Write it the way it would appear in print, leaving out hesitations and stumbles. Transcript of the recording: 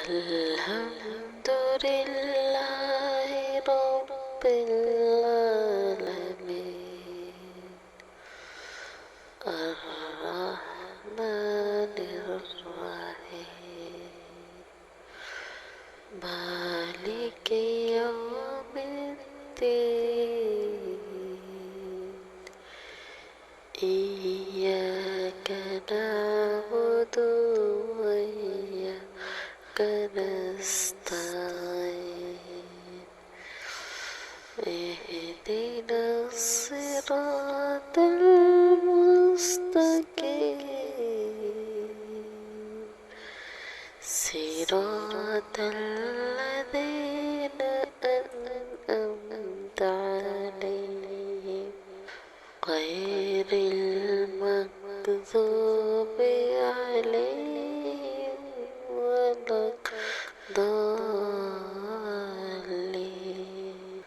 الحمد لله رب العالمين الرحمن الرحيم مالك يوم الدين إياك نعبد وإياك نستعين اهدنا الصراط المستقيم صراط الذين أنعمت عليهم غير المغضوب عليهم ولا الضالين